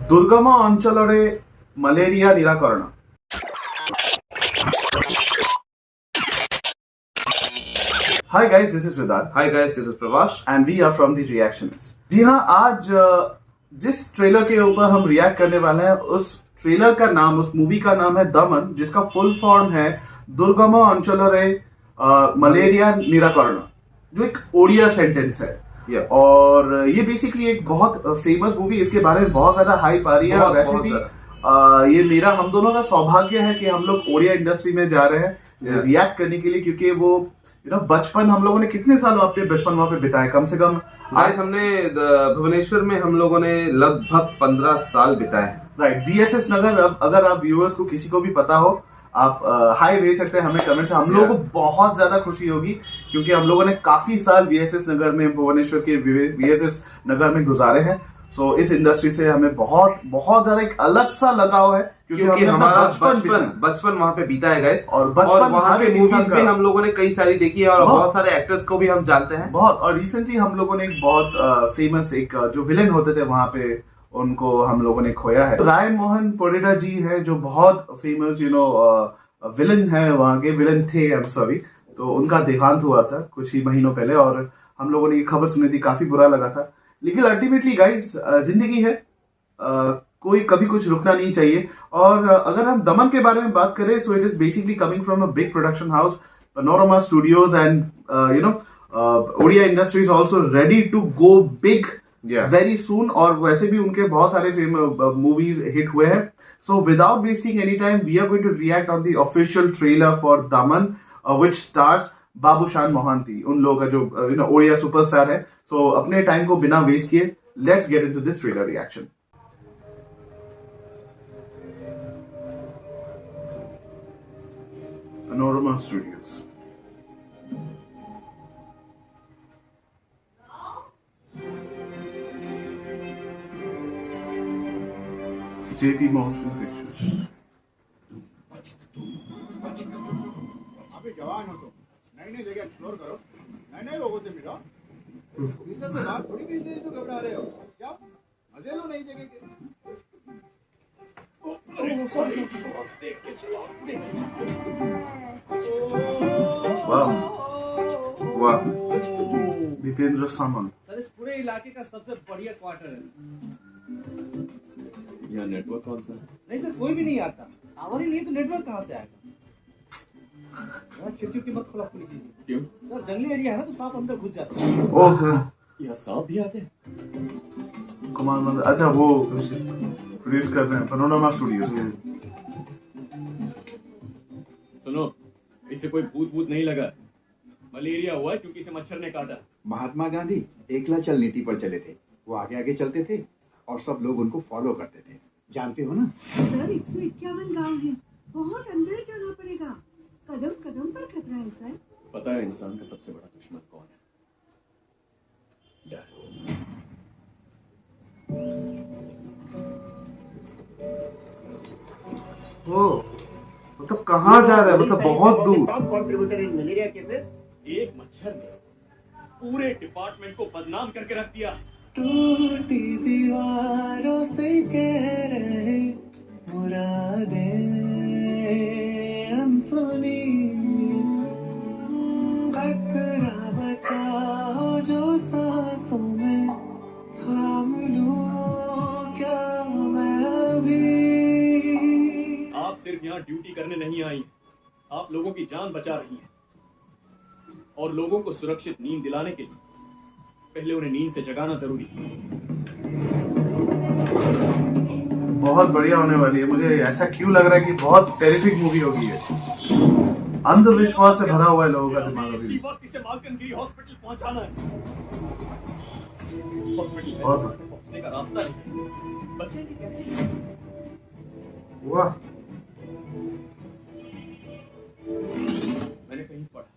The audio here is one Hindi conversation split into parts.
दुर्गम अंचल मलेरिया निराकरण। Hi guys, this is Vidar Hi guys, this is Pravash. and we are from the Reactionist। जी हाँ, आज जिस ट्रेलर के ऊपर हम रिएक्ट करने वाले हैं उस ट्रेलर का नाम, उस मूवी का नाम है दमन, जिसका फुल फॉर्म है दुर्गम अंचलरे मलेरिया निराकरण, जो एक ओडिया सेंटेंस है। Yeah. और ये बेसिकली एक बहुत फेमस मूवी, इसके बारे में बहुत ज्यादा हाइप आ रही है। और वैसे भी ये मेरा, हम दोनों का सौभाग्य है कि हम लोग ओडिया इंडस्ट्री में जा रहे हैं रिएक्ट करने के लिए, क्योंकि वो बचपन हम लोगों ने कितने साल अपने बचपन वहां पे बिताए, कम से कम आज हमने भुवनेश्वर में हम लोगों ने लगभग 15 साल बिताए हैं। राइट, वीएसएस नगर। अगर आप व्यूअर्स को किसी को भी पता हो, आप हाई भेज सकते हैं हमें कमेंट से। हम लोगों को बहुत ज्यादा खुशी होगी क्योंकि हम लोगों ने काफी साल वीएसएस नगर में, भुवनेश्वर के वीएसएस नगर में गुजारे हैं। सो इस इंडस्ट्री से हमें बहुत बहुत ज्यादा एक अलग सा लगाव है, क्योंकि हमारा बचपन वहाँ पे बीता है गाइस। और बचपन वहाँ के मूवीज भी हम लोगों ने कई सारी देखी है और बहुत सारे एक्टर्स को भी हम जानते हैं बहुत। और रिसेंटली हम लोगों ने एक बहुत फेमस एक जो विलेन होते थे वहाँ पे, उनको हम लोगों ने खोया है। राय मोहन परिडा जी है जो बहुत फेमस विलन है, वहाँ के विलन थे, आई एम सॉरी। तो उनका देहांत हुआ था कुछ ही महीनों पहले और हम लोगों ने ये खबर सुनी थी, काफी बुरा लगा था। लेकिन अल्टीमेटली गाइस, जिंदगी है, कोई कभी कुछ रुकना नहीं चाहिए। और अगर हम दमन के बारे में बात करें, so it is basically coming from a big production house, Panorama Studios, and Odia industry is also ready to go big very soon. और वैसे भी उनके बहुत सारे मूवीज हिट हुए हैं। So without wasting any time, we are going to react on the official trailer for Daman, which stars Babushan Mohanty, उन लोगों का जो ओडिया सुपरस्टार है। सो अपने टाइम को बिना वेस्ट किए, let's get into this trailer reaction. Panorama studios. JP motion pictures. अभी जवान हो तो नई नई जगह एक्सप्लोर करो, नए नए लोगों से मिलो। वीजा से बात थोड़ी की तो घबरा रहे हो क्या? मजे लो नई जगह के। वाह वाह, दीपेंद्र सामंत। सर, इस पूरे इलाके का सबसे बढ़िया क्वार्टर है। यहाँ नेटवर्क कौन सा है? नहीं सर, कोई भी नहीं आता। टावर ही नहीं है तो नेटवर्क कहाँ से आएगा? खिड़की की मत खुला खुली कीजिए। क्यों? सर, जंगली एरिया है ना, तो सांप अंदर घुस जाते हैं। ओह, यहाँ सांप भी आते हैं? कमाल। अच्छा, वो प्रोड्यूस कर रहे हैं पैनोरमा स्टूडियोज के। सुनो, इससे कोई भूत नहीं लगा। मलेरिया हुआ है क्योंकि इसे मच्छर ने काटा। महात्मा गांधी एकला चल नीति पर चले थे। वो आगे आगे चलते थे और सब लोग उनको फॉलो करते थे, जानते हो ना? सर, 151 गांव है, बहुत अंदर जाना पड़ेगा। कदम कदम पर खतरा है सर। पता है इंसान का सबसे बड़ा दुश्मन कौन है? डर। ओ, मतलब कहाँ जा रहा है? मतलब बहुत दूर। एक मच्छर ने पूरे डिपार्टमेंट को बदनाम करके रख दिया। टूटी दीवारों से कह रहे मुरादें अनसुनी, खतरा बचाओ जो सांसों में, थाम लूं क्या मैं अभी? आप सिर्फ यहाँ ड्यूटी करने नहीं आई, आप लोगों की जान बचा रही हैं। और लोगों को सुरक्षित नींद दिलाने के लिए पहले उन्हें नींद से जगाना जरूरी है। बहुत बढ़िया होने वाली है। मुझे ऐसा क्यों लग रहा है कि बहुत टेरिफिक मूवी होगी है। अंधविश्वास से भरा हुआ है लोगों का दिमाग अभी। इसी वक्त इसे मालकनगिरी हॉस्पिटल पहुंचाना है। हॉस्पिटल और पहुंचने का रास्ता नहीं, बचेंगे कैसे? वाह, मैंने कहीं पढ़ा,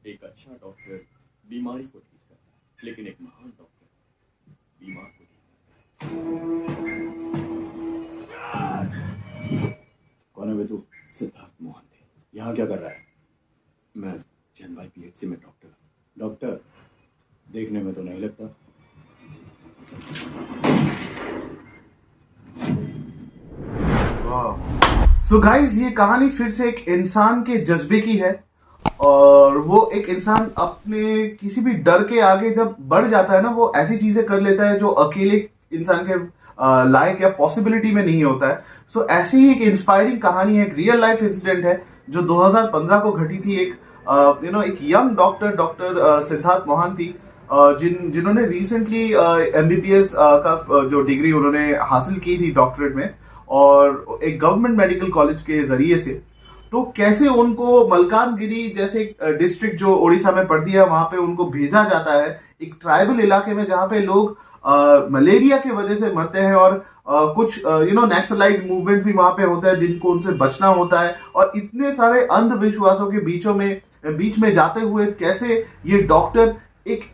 एक अच्छा डॉक्टर बीमारी को ठीक करता है, लेकिन एक महान डॉक्टर बीमार को ठीक करता है। कौन है बे तू? सिद्धार्थ मोहंती। यहाँ क्या कर रहा है? मैं जनभाई पीएचसी में डॉक्टर देखने में तो नहीं लगता। सो गाइज, ये कहानी फिर से एक इंसान के जज्बे की है, और वो एक इंसान अपने किसी भी डर के आगे जब बढ़ जाता है ना, वो ऐसी चीजें कर लेता है जो अकेले इंसान के लायक या पॉसिबिलिटी में नहीं होता है। सो ऐसी ही एक इंस्पायरिंग कहानी है, एक रियल लाइफ इंसिडेंट है जो 2015 को घटी थी। एक एक यंग डॉक्टर सिद्धार्थ मोहंती, जिन्होंने रिसेंटली MBBS का जो डिग्री उन्होंने हासिल की थी डॉक्टरेट में, और एक गवर्नमेंट मेडिकल कॉलेज के जरिए से, तो कैसे उनको मलकानगिरी जैसे डिस्ट्रिक्ट जो उड़ीसा में पड़ती है वहां पे उनको भेजा जाता है, एक ट्राइबल इलाके में जहां पे लोग मलेरिया की वजह से मरते हैं, और कुछ नक्सलाइट मूवमेंट भी वहां पे होता है जिनको उनसे बचना होता है। और इतने सारे अंधविश्वासों के बीच में जाते हुए कैसे ये डॉक्टर एक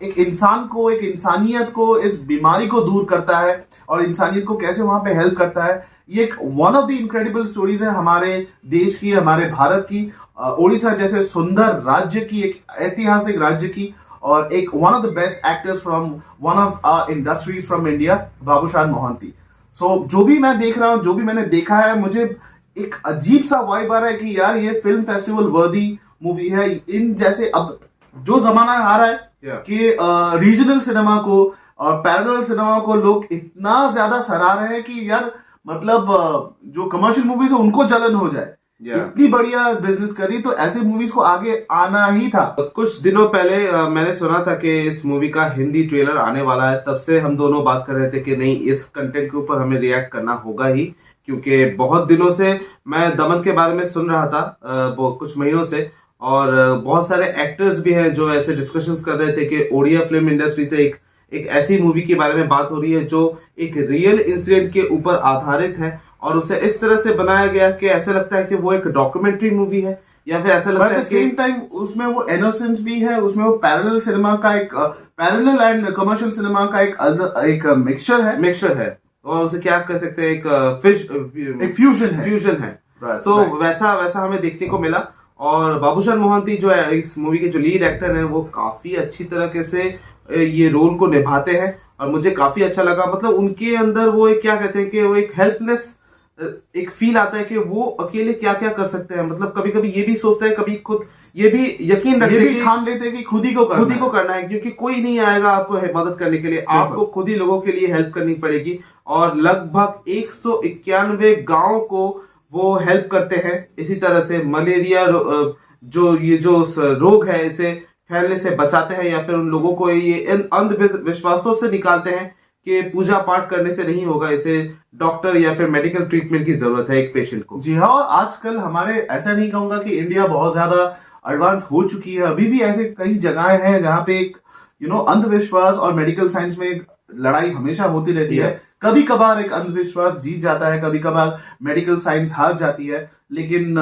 एक इंसान को, एक इंसानियत को, इस बीमारी को दूर करता है और इंसानियत को कैसे वहां पे हेल्प करता है। ये एक one of the incredible stories है हमारे देश की, हमारे भारत की, उड़ीसा जैसे सुंदर राज्य की, एक ऐतिहासिक राज्य की, और एक one of the best actors from one of industries from India, Babushan Mohanty. So जो भी मैं देख रहा हूँ, जो भी मैंने देखा है, मुझे एक अजीब सा वाइब आ रहा है कि यार ये फिल्म फेस्टिवल वर्दी मूवी है। इन जैसे अब जो जमाना आ रहा है कि रीजनल सिनेमा को और पैरेलल सिनेमा को लोग इतना ज्यादा सराह रहे हैं कि यार मतलब जो कमर्शियल मूवीज है उनको जलन हो जाए। इतनी बढ़िया बिजनेस करी, तो ऐसे मूवीज को आगे आना ही था। कुछ दिनों पहले मैंने सुना था कि इस मूवी का हिंदी ट्रेलर आने वाला है, तब से हम दोनों बात कर रहे थे कि नहीं, इस कंटेंट के ऊपर हमें रिएक्ट करना होगा ही, क्योंकि बहुत दिनों से मैं दमन के बारे में सुन रहा था, कुछ महीनों से, और बहुत सारे एक्टर्स भी हैं जो ऐसे डिस्कशंस कर रहे थे कि ओडिया फिल्म इंडस्ट्री से एक ऐसी मूवी के बारे में बात हो रही है जो एक रियल इंसिडेंट के ऊपर आधारित है, और उसे इस तरह से बनाया गया कि ऐसा लगता है कि वो एक डॉक्यूमेंट्री मूवी है, या फिर ऐसा लगता है कि सेम टाइम उसमें वो इनोसेंस भी है, उसमें वो पैरेलल सिनेमा का एक पैरेलल एंड कमर्शियल सिनेमा का एक मिक्सचर है, और उसे क्या कह सकते हैं, एक फ्यूजन है। तो वैसा हमें देखने को मिला। और बाबूशान मोहंती जो है इस मूवी के जो लीड एक्टर हैं, वो काफी अच्छी तरीके से ये रोल को निभाते हैं, और मुझे काफी अच्छा लगा। मतलब उनके अंदर वो एक क्या कहते हैं कि वो एक हेल्पलेस एक फील आता है कि वो अकेले क्या क्या कर सकते हैं। मतलब कभी कभी ये भी सोचते हैं, कभी खुद ये भी यकीन रखते हैं, ठान लेते हैं कि खुद ही को करना है, क्योंकि कोई नहीं आएगा आपको मदद करने के लिए, आपको खुद ही लोगों के लिए हेल्प करनी पड़ेगी। और लगभग 191 गांव को वो हेल्प करते हैं। इसी तरह से मलेरिया जो रोग है, इसे फैलने से बचाते हैं, या फिर उन लोगों को ये अंधविश्वासों से निकालते हैं कि पूजा पाठ करने से नहीं होगा, इसे डॉक्टर या फिर मेडिकल ट्रीटमेंट की जरूरत है एक पेशेंट को। जी हाँ, और आजकल हमारे, ऐसा नहीं कहूंगा कि इंडिया बहुत ज्यादा एडवांस हो चुकी है, अभी भी ऐसे कई जगहें हैं जहां पे एक अंधविश्वास और मेडिकल साइंस में एक लड़ाई हमेशा होती रहती है। कभी कभार एक अंधविश्वास जीत जाता है, कभी कभार मेडिकल साइंस हार जाती है, लेकिन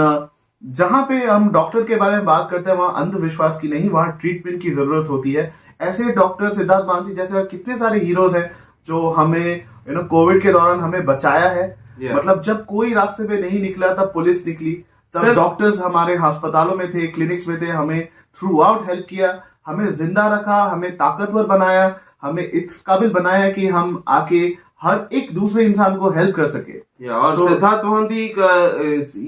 जहां पे हम डॉक्टर के बारे में बात करते हैं वहां अंधविश्वास की नहीं, वहां ट्रीटमेंट की जरूरत होती है। ऐसे डॉक्टर सिद्धार्थ मोहंती जैसे कितने सारे हीरोज हैं जो हमें कोविड के दौरान हमें बचाया है। मतलब जब कोई रास्ते पे नहीं निकला तब पुलिस निकली, तब डॉक्टर्स हमारे अस्पतालों में थे, क्लिनिक्स में थे, हमें थ्रू आउट हेल्प किया, हमें जिंदा रखा, हमें ताकतवर बनाया, हमें इस काबिल बनाया कि हम आके हर एक दूसरे इंसान को हेल्प कर सके। और सिद्धार्थ मोहंती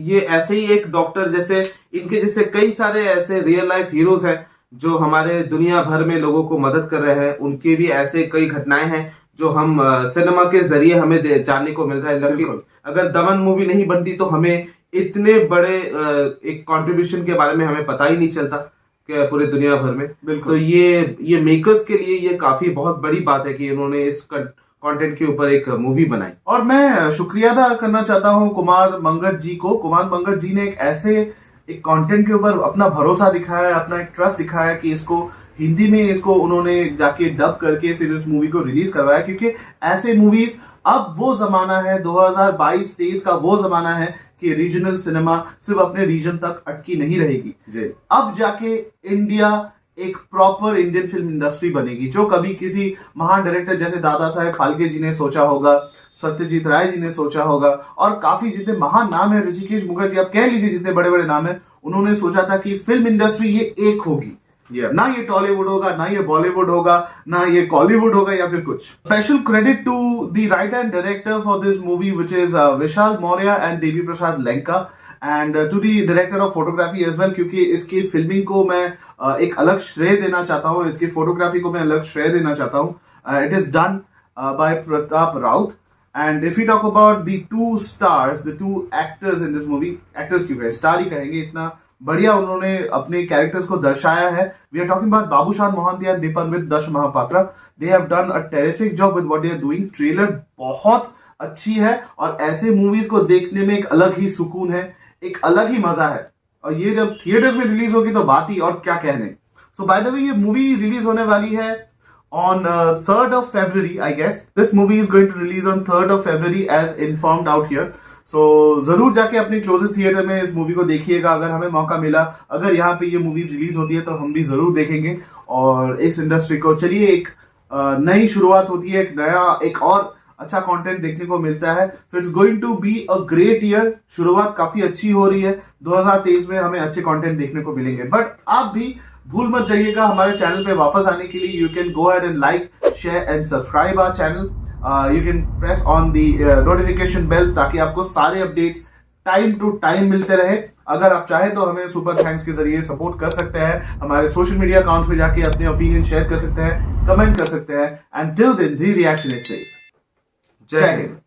ये ऐसे ही एक डॉक्टर, जैसे इनके जैसे कई सारे ऐसे रियल लाइफ हीरोज हैं जो हमारे दुनिया भर में लोगों को मदद कर रहे हैं। उनके भी ऐसे कई घटनाएं हैं जो हम सिनेमा के जरिए हमें जानने को मिल रहा है। अगर दमन मूवी नहीं बनती तो हमें इतने बड़े एक कंट्रीब्यूशन के बारे में हमें पता ही नहीं चलता पूरे दुनिया भर में। तो ये मेकर्स के लिए ये काफी बहुत बड़ी बात है कि उन्होंने इस कंटेंट के ऊपर एक मूवी बनाई। और मैं शुक्रिया अदा करना चाहता हूँ कुमार मंगत जी को। कुमार मंगत जी ने एक कंटेंट के ऊपर अपना भरोसा दिखाया, अपना एक ट्रस्ट दिखाया कि इसको हिंदी में इसको उन्होंने जाके डब करके फिर इस मूवी को रिलीज करवाया, क्योंकि ऐसे मूवीज अब वो जमाना है 2022-23 का वो जमाना है कि रीजनल सिनेमा सिर्फ अपने रीजन तक अटकी नहीं रहेगी जी। अब जाके इंडिया एक प्रॉपर इंडियन फिल्म इंडस्ट्री बनेगी, जो कभी किसी महान डायरेक्टर जैसे दादा साहेब फाल्के जी ने सोचा होगा, सत्यजीत राय जी ने सोचा होगा, और काफी जितने महान नाम है, ऋषिकेश मुखर्जी, आप कह लीजिए जितने बड़े बड़े नाम है, उन्होंने सोचा था कि फिल्म इंडस्ट्री ये एक होगी, Yeah. ना ये टॉलीवुड होगा, ना ये बॉलीवुड होगा, ना ये कॉलीवुड होगा या फिर कुछ. Special credit to the writer and director for this movie which is Vishal Maurya and Devi Prasad Lenka, and to the director of photography as well, क्योंकि इसकी फिल्मिंग को मैं एक अलग श्रेय देना चाहता हूँ, इसकी फोटोग्राफी को मैं अलग श्रेय देना चाहता हूँ. It is done by Pratap Raut. And if you talk about the two stars, the two actors in this movie, actors क्यों कहें, स्टार ही कहेंगे, इतना बढ़िया उन्होंने अपने कैरेक्टर्स को दर्शाया है. We are talking about Babushan Mohanty and Dipanwita Dash Mohapatra. They have done a terrific job with what they are doing. Trailer बहुत अच्छी है और ऐसे मूवीज को देखने में एक अलग ही सुकून है, एक अलग ही मजा है. और ये जब थिएटर्स में रिलीज होगी तो बात ही और क्या कहने. सो बाय द वे, ये मूवी रिलीज होने वाली है on 3rd of February, I guess. This movie is going to release on 3rd of February as informed out here. So जरूर जाके अपने क्लोजेस्ट थिएटर में इस मूवी को देखिएगा अगर हमें मौका मिला. अगर यहाँ पे ये मूवी रिलीज होती है तो हम भी जरूर देखेंगे और इस इंडस्ट्री को, चलिए एक नई शुरुआत होती है, एक नया, एक और अच्छा कंटेंट देखने को मिलता है. So it's going to be a great year. शुरुआत काफी अच्छी हो रही है. 2023 में हमें अच्छे कंटेंट देखने को मिलेंगे. बट आप भी भूल मत जाइएगा हमारे चैनल पे वापस आने के लिए. You can go ahead and like, share and subscribe our channel. You can press on the notification bell ताकि आपको सारे अपडेट्स टाइम टू टाइम मिलते रहे. अगर आप चाहें तो हमें सुपर थैंक्स के जरिए सपोर्ट कर सकते हैं. हमारे सोशल मीडिया अकाउंट्स पे जाके अपने ओपिनियन शेयर कर सकते हैं, कमेंट कर सकते हैं. And till then the reaction is says. Jai Hind.